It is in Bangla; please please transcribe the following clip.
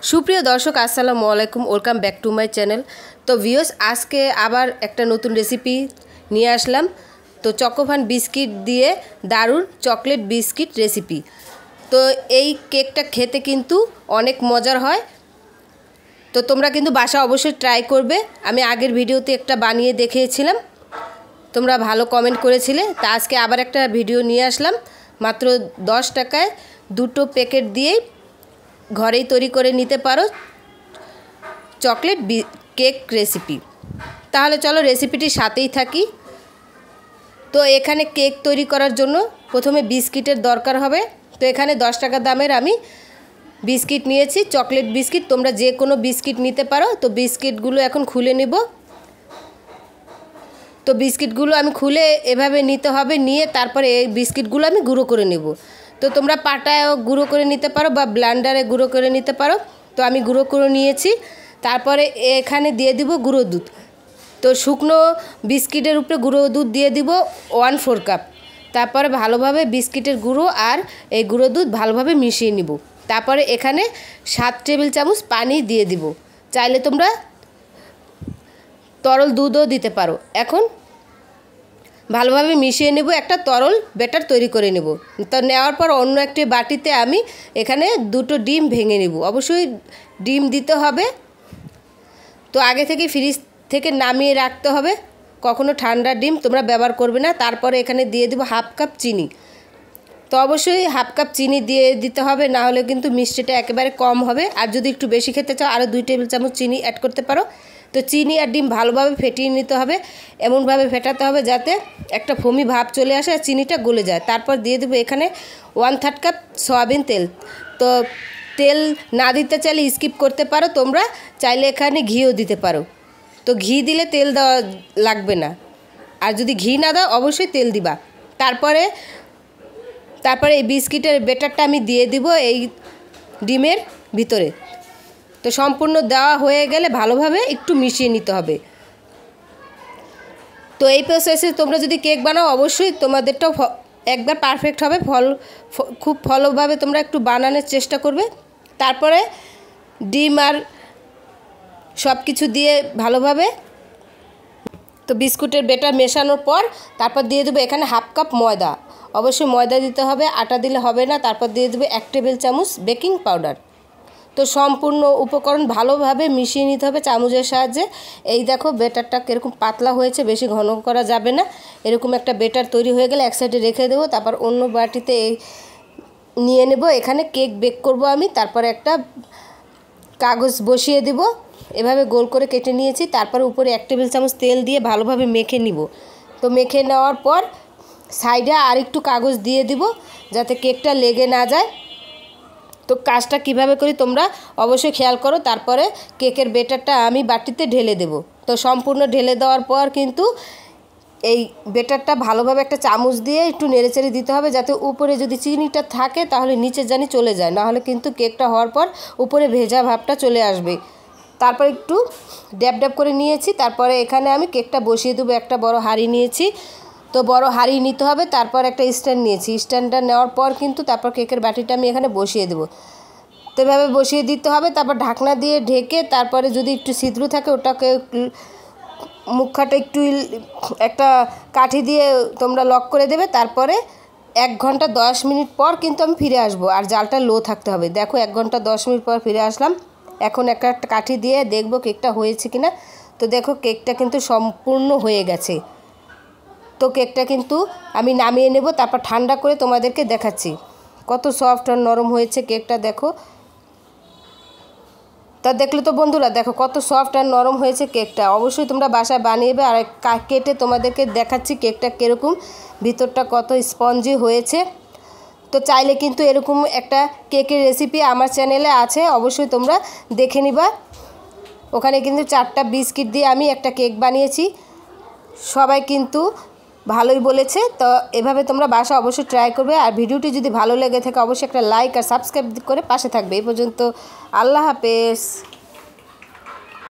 সুপ্রিয় দর্শক আসসালামু আলাইকুম, welcome back to my channel. তো ভিউয়ার্স, আজকে আবার একটা নতুন রেসিপি নিয়ে আসলাম। তো চকোফান বিস্কিট দিয়ে দারুণ চকলেট বিস্কিট রেসিপি। তো এই কেকটা খেতে কিন্তু অনেক মজার হয়। তো তোমরা কিন্তু বাসা অবশ্যই ট্রাই করবে। আমি আগের ভিডিওতে একটা বানিয়ে দেখিয়েছিলাম, তোমরা ভালো কমেন্ট করেছিলে। তা আজকে আবার একটা ভিডিও নিয়ে আসলাম। মাত্র 10 টাকায় দুটো প্যাকেট দিয়েই ঘরেই তৈরি করে নিতে পারো চকলেট কেক রেসিপি। তাহলে চলো রেসিপিটির সাথেই থাকি। তো এখানে কেক তৈরি করার জন্য প্রথমে বিস্কিটের দরকার হবে। তো এখানে 10 টাকা দামের আমি বিস্কিট নিয়েছি, চকলেট বিস্কিট। তোমরা যে কোনো বিস্কিট নিতে পারো। তো বিস্কিটগুলো এখন খুলে নিব। তো বিস্কিটগুলো আমি খুলে এভাবে নিতে হবে, নিয়ে তারপরে এই বিস্কিটগুলো আমি গুঁড়ো করে নেব। তো তোমরা পাটায়ও গুঁড়ো করে নিতে পারো বা ব্লেন্ডারে গুঁড়ো করে নিতে পারো। তো আমি গুঁড়ো করে নিয়েছি। তারপরে এখানে দিয়ে দিব গুঁড়ো দুধ। তো শুকনো বিস্কিটের উপরে গুঁড়ো দুধ দিয়ে দিব 1/4 কাপ। তারপরে ভালোভাবে বিস্কিটের গুঁড়ো আর এই গুঁড়ো দুধ ভালোভাবে মিশিয়ে নিব। তারপরে এখানে 7 টেবিল চামচ পানি দিয়ে দিব। চাইলে তোমরা তরল দুধও দিতে পারো। এখন ভালোভাবে মিশিয়ে নেব, একটা তরল ব্যাটার তৈরি করে নেব। তো নেওয়ার পর অন্য একটি বাটিতে আমি এখানে 2টো ডিম ভেঙে নেব। অবশ্যই ডিম দিতে হবে। তো আগে থেকে ফ্রিজ থেকে নামিয়ে রাখতে হবে, কখনো ঠান্ডা ডিম তোমরা ব্যবহার করবে না। তারপরে এখানে দিয়ে দেব 1/2 কাপ চিনি। তো অবশ্যই 1/2 কাপ চিনি দিয়ে দিতে হবে, না হলে কিন্তু মিষ্টিটা একেবারে কম হবে। আর যদি একটু বেশি খেতে চাও আরও 2 টেবিল চামচ চিনি অ্যাড করতে পারো। তো চিনি আর ডিম ভালোভাবে ফেটিয়ে নিতে হবে, এমনভাবে ফেটাতে হবে যাতে একটা ফোমি ভাব চলে আসে আর চিনিটা গলে যায়। তারপর দিয়ে দেবো এখানে 1/3 কাপ সয়াবিন তেল। তো তেল না দিতে চাইলে স্কিপ করতে পারো, তোমরা চাইলে এখানে ঘিও দিতে পারো। তো ঘি দিলে তেল দেওয়া লাগবে না, আর যদি ঘি না দাও অবশ্যই তেল দিবা। তারপরে এই বিস্কিটের ব্যাটারটা আমি দিয়ে দিব এই ডিমের ভিতরে। তো সম্পূর্ণ দেওয়া হয়ে গেলে ভালোভাবে একটু মিশিয়ে নিতে হবে। তো এই প্রসেসে তোমরা যদি কেক বানাও অবশ্যই তোমাদেরটাও একবার পারফেক্ট হবে। খুব ভালোভাবে তোমরা একটু বানানোর চেষ্টা করবে। তারপরে ডিম আর সব কিছু দিয়ে ভালোভাবে তো বিস্কুটের ব্যাটার মেশানোর পর তারপর দিয়ে দেবো এখানে 1/2 কাপ ময়দা। অবশ্যই ময়দা দিতে হবে, আটা দিলে হবে না। তারপর দিয়ে দেবো 1 টেবিল চামচ বেকিং পাউডার। তো সম্পূর্ণ উপকরণ ভালোভাবে মিশিয়ে নিতে হবে চামচের সাহায্যে। এই দেখো ব্যাটারটা কীরকম পাতলা হয়েছে, বেশি ঘন করা যাবে না। এরকম একটা ব্যাটার তৈরি হয়ে গেলে এক সাইডে রেখে দেবো। তারপর অন্য বাটিতে নিয়ে নেব। এখানে কেক বেক করব আমি। তারপরে একটা কাগজ বসিয়ে দেব, এভাবে গোল করে কেটে নিয়েছি। তারপর উপরে 1 টেবিল চামচ তেল দিয়ে ভালোভাবে মেখে নিব। তো মেখে নেওয়ার পর সাইডে আর একটু কাগজ দিয়ে দিব যাতে কেকটা লেগে না যায়। তো কাজটা কিভাবে করি তোমরা অবশ্যই খেয়াল করো। তারপরে কেকের ব্যাটারটা আমি বাটিতে ঢেলে দেব। তো সম্পূর্ণ ঢেলে দেওয়ার পর কিন্তু এই ব্যাটারটা ভালোভাবে একটা চামচ দিয়ে একটু নেড়েচেড়ে দিতে হবে, যাতে উপরে যদি চিনিটা থাকে তাহলে নিচে জানি চলে যায়, নাহলে কিন্তু কেকটা হওয়ার পর উপরে ভেজা ভাবটা চলে আসবে। তারপর একটু ড্যাব ড্যাব করে নিয়েছি। তারপরে এখানে আমি কেকটা বসিয়ে দেবো। একটা বড় হাঁড়ি নিয়েছি, তো বড় হাঁড়ি নিতে হবে। তারপর একটা স্ট্যান্ড নিয়েছি। স্ট্যান্ডটা নেওয়ার পর কিন্তু তারপর কেকের বাটিটা আমি এখানে বসিয়ে দেবো। তো এভাবে বসিয়ে দিতে হবে। তারপর ঢাকনা দিয়ে ঢেকে তারপরে যদি একটু ছিদ্র থাকে ওটাকে মুখটা একটু একটা কাঠি দিয়ে তোমরা লক করে দেবে। তারপরে 1 ঘন্টা 10 মিনিট পর কিন্তু আমি ফিরে আসবো, আর জালটা লো থাকতে হবে। দেখো 1 ঘন্টা 10 মিনিট পর ফিরে আসলাম। এখন একটা কাঠি দিয়ে দেখবো কেকটা হয়েছে কিনা। তো দেখো কেকটা কিন্তু সম্পূর্ণ হয়ে গেছে। তো কেকটা কিন্তু আমি নামিয়ে নেব, তারপর ঠান্ডা করে তোমাদেরকে দেখাচ্ছি কত সফট আর নরম হয়েছে কেকটা। দেখো, তা দেখলে তো বন্ধুরা, দেখো কত সফট আর নরম হয়েছে কেকটা। অবশ্যই তোমরা বাসায় বানিয়েবে। আর কেটে তোমাদেরকে দেখাচ্ছি কেকটা কীরকম, ভিতরটা কত স্পঞ্জি হয়েছে। তো চাইলে কিন্তু এরকম একটা কেকের রেসিপি আমার চ্যানেলে আছে, অবশ্যই তোমরা দেখে নিবা। ওখানে কিন্তু 4টা বিস্কিট দিয়ে আমি একটা কেক বানিয়েছি, সবাই কিন্তু ভালোই বলেছে। তো এভাবে তোমরা বাসা অবশ্যই ট্রাই করবে। আর ভিডিওটি যদি ভালো লেগে থাকে অবশ্যই একটা লাইক আর সাবস্ক্রাইব করে পাশে থাকবে। এই পর্যন্ত, আল্লাহ হাফেজ।